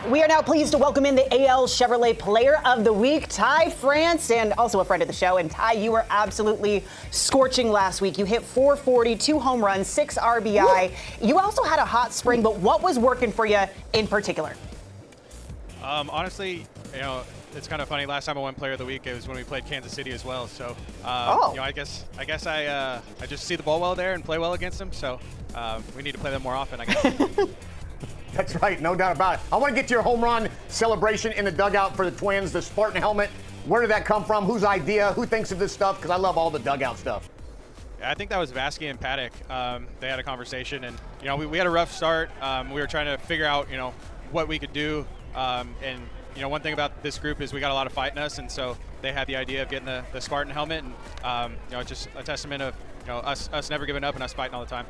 We are now pleased to welcome in the AL Chevrolet Player of the Week, Ty France, and also a friend of the show. And Ty, you were absolutely scorching last week. You hit 440, 2 home runs, 6 RBI. Woo! You also had a hot spring, but what was working for you in particular? Honestly, it's kind of funny. Last time I won Player of the Week, it was when we played Kansas City as well. So, I guess I just see the ball well there and play well against them. So, we need to play them more often, I guess. That's right, no doubt about it. I want to get to your home run celebration in the dugout for the Twins, the Spartan helmet. Where did that come from? Whose idea? Who thinks of this stuff? Because I love all the dugout stuff. Yeah, I think that was Vasquez and Paddock. They had a conversation, and we had a rough start. We were trying to figure out what we could do. And one thing about this group is we got a lot of fight in us, and so they had the idea of getting the Spartan helmet, and just a testament of us never giving up and us fighting all the time.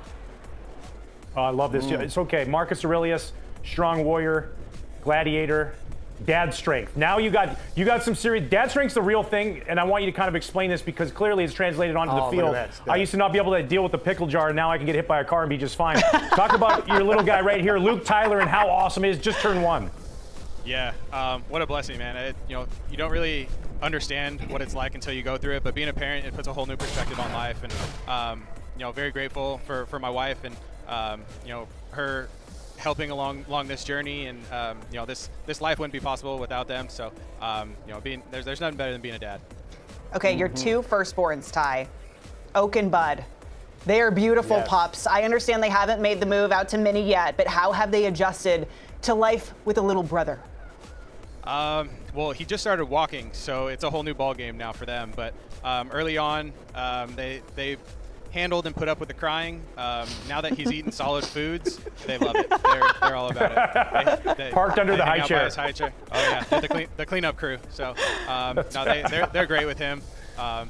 Oh, I love this. It's okay. Marcus Aurelius, strong warrior, gladiator, dad strength. Now you got some serious dad strength's the real thing, and I want you to kind of explain this because clearly it's translated onto the field. I used to not be able to deal with the pickle jar, and now I can get hit by a car and be just fine. Talk about your little guy right here, Luke Tyler, and how awesome it is. Just turned 1. Yeah, what a blessing, man. You don't really understand what it's like until you go through it, but being a parent, it puts a whole new perspective on life, and very grateful for my wife and her helping along this journey, and this life wouldn't be possible without them. So there's nothing better than being a dad. Okay, your 2 firstborns, Ty, Oak and Bud. They are beautiful pups. I understand they haven't made the move out to Mini yet, but how have they adjusted to life with a little brother? Well, he just started walking, so it's a whole new ball game now for them. But early on, they handled and put up with the crying. Now that he's eating solid foods, they love it. They're all about it. They parked under the high chair. Oh yeah, they're the cleanup crew. So they're great with him.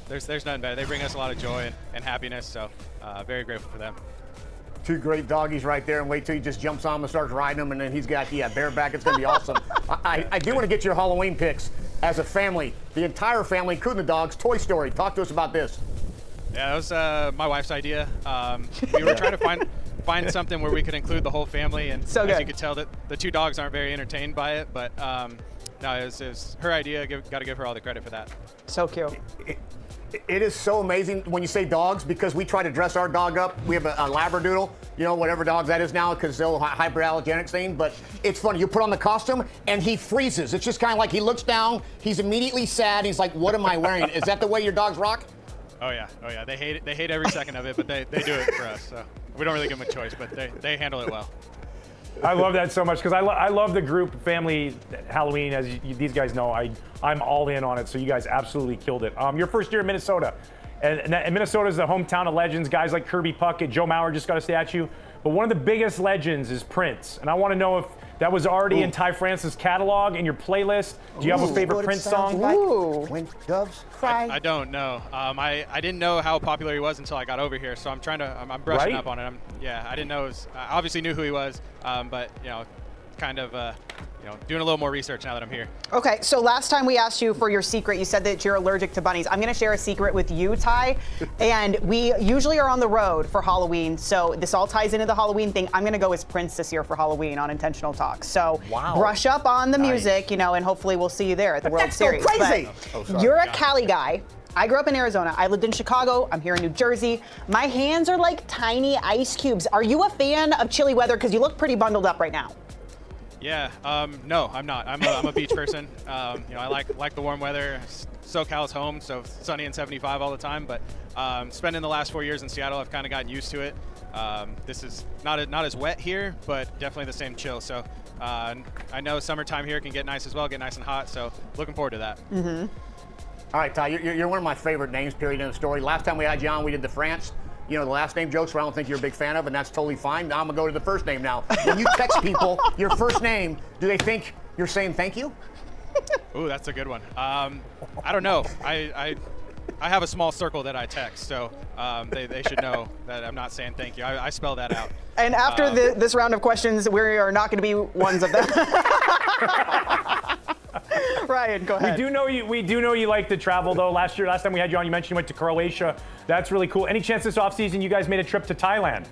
There's nothing better. They bring us a lot of joy and happiness. So very grateful for them. 2 great doggies right there, and wait till he just jumps on them and starts riding them, and then he's got bareback. It's going to be awesome. I do want to get your Halloween picks as a family, the entire family, including the dogs. Toy Story. Talk to us about this. Yeah, that was my wife's idea. We were trying to find something where we could include the whole family, and so as you could tell, that the 2 dogs aren't very entertained by it. But no, it was her idea. Got to give her all the credit for that. So cute. It is so amazing when you say dogs, because we try to dress our dog up. We have a Labradoodle, whatever dog that is now, because they'll hyperallergenic thing. But it's funny. You put on the costume and he freezes. It's just kind of like he looks down. He's immediately sad. He's like, "What am I wearing?" Is that the way your dogs rock? Oh yeah. They hate it. They hate every second of it, but they do it for us. So we don't really give them a choice, but they handle it well. I love that so much because I love the group family Halloween. As these guys know, I'm all in on it. So you guys absolutely killed it. Your first year in Minnesota, and Minnesota is the hometown of legends. Guys like Kirby Puckett, Joe Mauer just got a statue. But one of the biggest legends is Prince, and I want to know if that was already in Ty France's catalog in your playlist. Do you have a favorite Prince song? Like when doves cry. I don't know. I didn't know how popular he was until I got over here, so I'm brushing up on it. I didn't know. I obviously knew who he was, but kind of doing a little more research now that I'm here. Okay, so last time we asked you for your secret, you said that you're allergic to bunnies. I'm going to share a secret with you, Ty, and we usually are on the road for Halloween, so this all ties into the Halloween thing. I'm going to go as Prince this year for Halloween on Intentional Talk. So brush up on the music, and hopefully we'll see you there at the World Series. So crazy. But you're a Cali guy. I grew up in Arizona. I lived in Chicago. I'm here in New Jersey. My hands are like tiny ice cubes. Are you a fan of chilly weather? Because you look pretty bundled up right now. Yeah, no, I'm not. I'm a beach person. I like the warm weather. SoCal's home, so sunny and 75 all the time. But spending the last 4 years in Seattle, I've kind of gotten used to it. This is not as wet here, but definitely the same chill. So I know summertime here can get nice as well, get nice and hot. So looking forward to that. Mm-hmm. All right, Ty, you're one of my favorite names, period, in the story. Last time we had you on, we did the France. The last name jokes, I don't think you're a big fan of, and that's totally fine. Now I'm going to go to the first name now. When you text people your first name, do they think you're saying thank you? Ooh, that's a good one. I don't know. I have a small circle that I text, so they should know that I'm not saying thank you. I spell that out. And after this round of questions, we are not going to be ones of them. Ryan, go ahead. We do know you like to travel, though. Last time we had you on, you mentioned you went to Croatia. That's really cool. Any chance this offseason you guys made a trip to Thailand?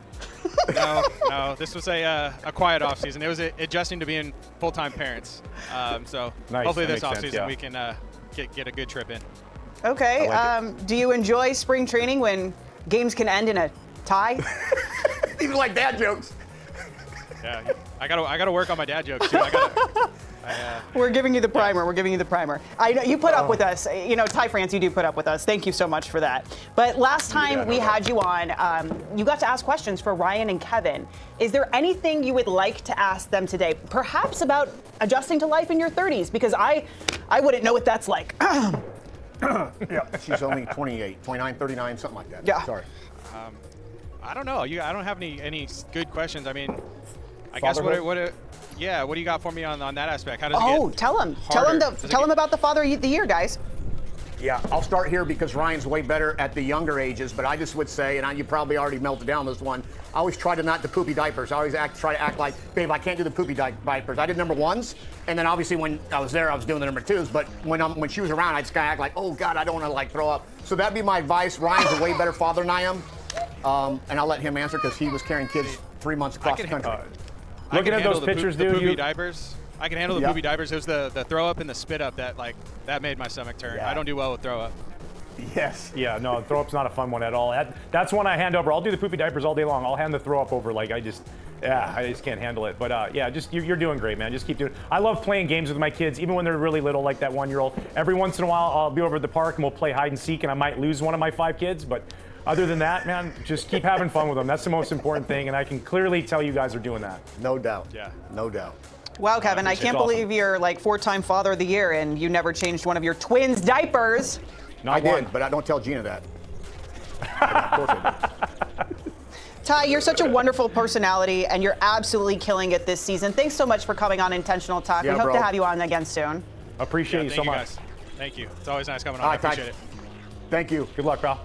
No. This was a quiet off season. It was adjusting to being full-time parents. So Nice. hopefully That this makes off sense, season yeah. we can get a good trip in. Okay. I like Do you enjoy spring training when games can end in a tie? These are like dad jokes. Yeah, I gotta work on my dad jokes too. We're giving you the primer. We're giving you the primer. I know you put up with us. You know, Ty France, you do put up with us. Thank you so much for that. But last time we had you on, you got to ask questions for Ryan and Kevin. Is there anything you would like to ask them today? Perhaps about adjusting to life in your 30s, because I wouldn't know what that's like. Yeah, she's only 28, 29, 39, something like that. Yeah. Sorry. I don't know. I don't have any good questions. I mean, I guess what do you got for me on that aspect? How does it get tell him harder? tell him about the Father of the Year, guys. Yeah, I'll start here because Ryan's way better at the younger ages, but I just would say, and you probably already melted down this one, I always try to not to poopy diapers. I always try to act like, babe, I can't do the poopy diapers. I did number ones, and then obviously when I was there, I was doing the number twos, but when she was around, I'd just kind of act like, oh God, I don't want to like throw up. So that'd be my advice. Ryan's a way better father than I am, and I'll let him answer because he was carrying kids 3 months across the country. Looking at those pictures, dude, poopy diapers. I can handle the Yeah. poopy diapers. It was the throw up and the spit up that made my stomach turn. Yeah. I don't do well with throw up. Yes. Yeah, no, throw up's not a fun one at all. That's one I hand over. I'll do the poopy diapers all day long. I'll hand the throw up over. Like I just can't handle it. But yeah, just you're doing great, man. Just keep doing it. I love playing games with my kids, even when they're really little, like that 1-year-old. Every once in a while, I'll be over at the park and we'll play hide and seek, and I might lose one of my 5 kids, but. Other than that, man, just keep having fun with them. That's the most important thing, and I can clearly tell you guys are doing that. No doubt. Yeah. No doubt. Wow, Kevin, I can't believe you're like 4-time Father of the Year and you never changed one of your twins' diapers. I did, but I don't tell Gina that. Of course I did. Ty, you're such a wonderful personality, and you're absolutely killing it this season. Thanks so much for coming on Intentional Talk. Yeah, we hope bro. to have you on again soon. Appreciate you so much. Guys. Thank you. It's always nice coming on. All I right, Ty. appreciate it. Thank you. Good luck, pal.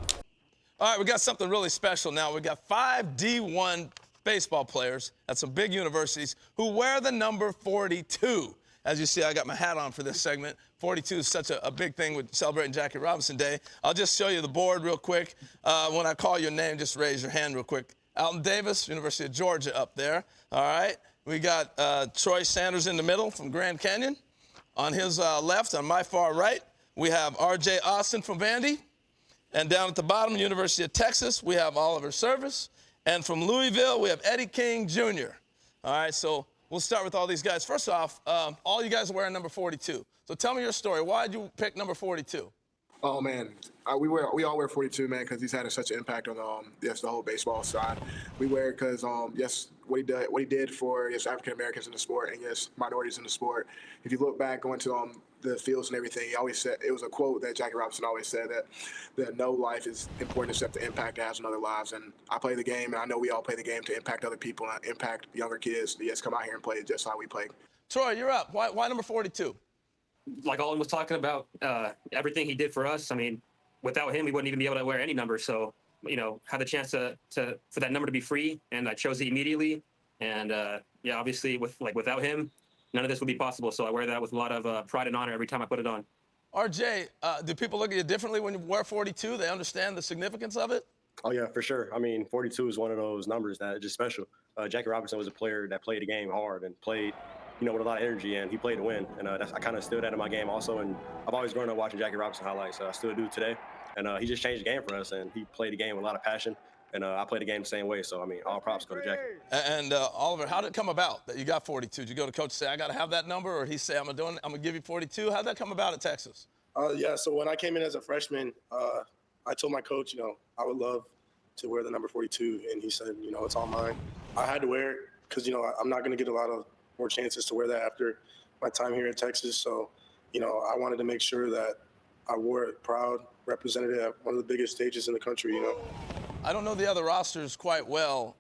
All right, we got something really special now. We got 5 D1 baseball players at some big universities who wear the number 42. As you see, I got my hat on for this segment. 42 is such a big thing with celebrating Jackie Robinson Day. I'll just show you the board real quick. When I call your name, just raise your hand real quick. Alton Davis, University of Georgia up there. All right. We got Troy Sanders in the middle from Grand Canyon. On his left, on my far right, we have R.J. Austin from Vandy. And down at the bottom, University of Texas, we have Oliver Service. And from Louisville, we have Eddie King Jr. All right, so we'll start with all these guys. First off, all you guys are wearing number 42. So tell me your story. Why did you pick number 42? Oh man, we all wear 42, man, because he's had such an impact on the whole baseball side. We wear it because what he did for African Americans in the sport and minorities in the sport. If you look back going to the fields and everything, he always said, it was a quote that Jackie Robinson always said, that no life is important except the impact it has on other lives. And I play the game, and I know we all play the game to impact other people and impact younger kids to come out here and play just how we play. Troy, you're up. Why number 42? Like Alton was talking about, everything he did for us. I mean, without him, we wouldn't even be able to wear any number. So, had the chance for that number to be free, and I chose it immediately. And obviously, without him, none of this would be possible. So I wear that with a lot of pride and honor every time I put it on. RJ, do people look at you differently when you wear 42? They understand the significance of it? Oh, yeah, for sure. I mean, 42 is one of those numbers that is just special. Jackie Robinson was a player that played the game hard and played, with a lot of energy, and he played to win. And I kind of stood that in my game also. And I've always grown up watching Jackie Robinson highlights. I still do today. And he just changed the game for us, and he played the game with a lot of passion. And I played the game the same way. So, I mean, all props go to Jackie. And Oliver, how did it come about that you got 42? Did you go to coach and say, I got to have that number? Or he say, I'm going to give you 42? How did that come about at Texas? Yeah, so when I came in as a freshman, I told my coach, I would love to wear the number 42. And he said, it's all mine. I had to wear it because, I'm not going to get a lot of more chances to wear that after my time here in Texas. So, I wanted to make sure that I wore it proud, represented it at one of the biggest stages in the country, I don't know the other rosters quite well,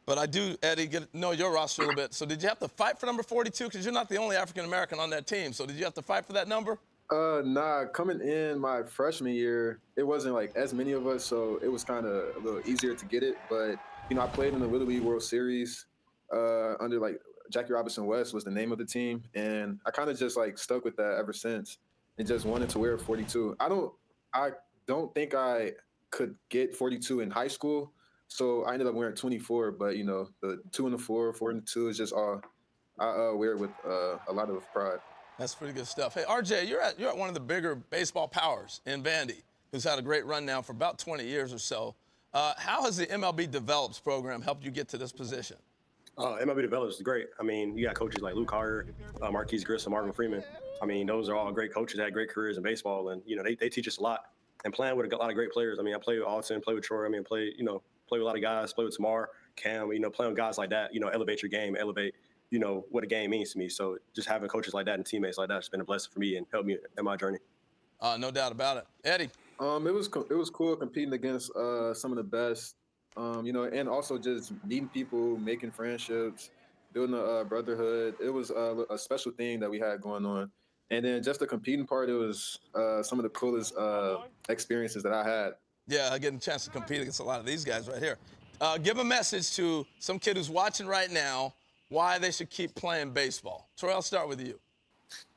but I do, Eddie, know your roster a little bit. So did you have to fight for number 42? Because you're not the only African-American on that team. So did you have to fight for that number? Nah, coming in my freshman year, it wasn't like as many of us, so it was kind of a little easier to get it. But, I played in the Little League World Series under like Jackie Robinson West was the name of the team. And I kind of just like stuck with that ever since and just wanted to wear 42. I don't think I could get 42 in high school, So I ended up wearing 24, but you know, the 2 and the 4, 4 and the 2 is just all I wear it with a lot of pride. That's pretty good stuff. Hey, RJ, you're at one of the bigger baseball powers in Vandy, who's had a great run now for about 20 years or so. How has the MLB Develops program helped you get to this position? MLB Develops is great. I mean, you got coaches like Luke Carter, Marquise Grissom, Marvin Freeman. I mean, those are all great coaches that had great careers in baseball, and you know they teach us a lot. And playing with a lot of great players. I mean, I play with Alton, play with Troy. I mean, play with a lot of guys. Play with Tamar, Cam. You know, playing with guys like that. You know, elevate your game, elevate what a game means to me. So just having coaches like that and teammates like that has been a blessing for me and helped me in my journey. No doubt about it, Eddie. It was cool competing against some of the best. And also just meeting people, making friendships, building a brotherhood. It was a special thing that we had going on. And then just the competing part, it was some of the coolest experiences that I had. Yeah, getting a chance to compete against a lot of these guys right here. Give a message to some kid who's watching right now why they should keep playing baseball. Troy, I'll start with you.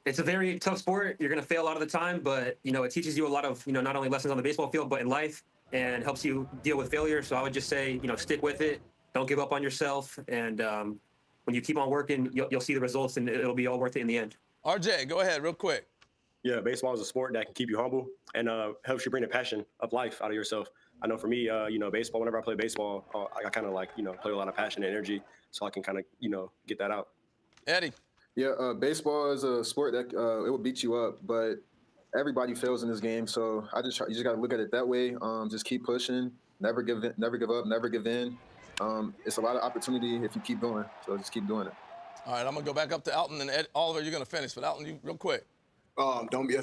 It's a very tough sport. You're going to fail a lot of the time, but, it teaches you a lot of, not only lessons on the baseball field, but in life, and helps you deal with failure. So I would just say, stick with it. Don't give up on yourself. And when you keep on working, you'll see the results, and it'll be all worth it in the end. RJ, go ahead real quick. Yeah, baseball is a sport that can keep you humble and helps you bring the passion of life out of yourself. I know for me, baseball, whenever I play baseball, I kind of play with a lot of passion and energy, so I can kind of, get that out. Eddie. Yeah, baseball is a sport that it will beat you up, but everybody fails in this game. So you just got to look at it that way. Just keep pushing, never give up, never give in. It's a lot of opportunity if you keep going. So just keep doing it. All right, I'm gonna go back up to Alton and Ed, Oliver. You're gonna finish, but Alton, you real quick. Don't be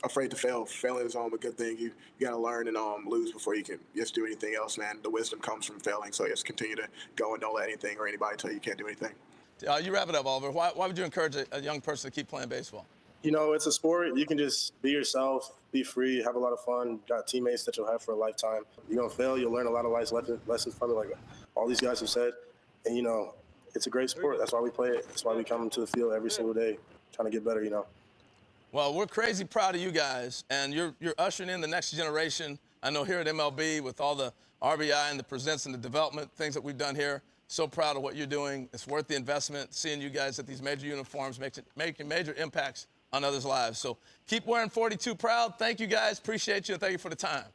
afraid to fail. Failing is a good thing. You got to learn and lose before you can just do anything else, man. The wisdom comes from failing. So just continue to go and don't let anything or anybody tell you can't do anything. You wrap it up, Oliver. Why would you encourage a young person to keep playing baseball? It's a sport. You can just be yourself, be free, have a lot of fun. Got teammates that you'll have for a lifetime. You're going to fail. You'll learn a lot of life lessons from it, like all these guys have said. And, it's a great sport. That's why we play it. That's why we come to the field every single day trying to get better, Well, we're crazy proud of you guys, and you're ushering in the next generation. I know here at MLB with all the RBI and the presents and the development things that we've done here, so proud of what you're doing. It's worth the investment, seeing you guys at these major uniforms, making major impacts on others' lives. So keep wearing 42 proud. Thank you guys. Appreciate you, and thank you for the time.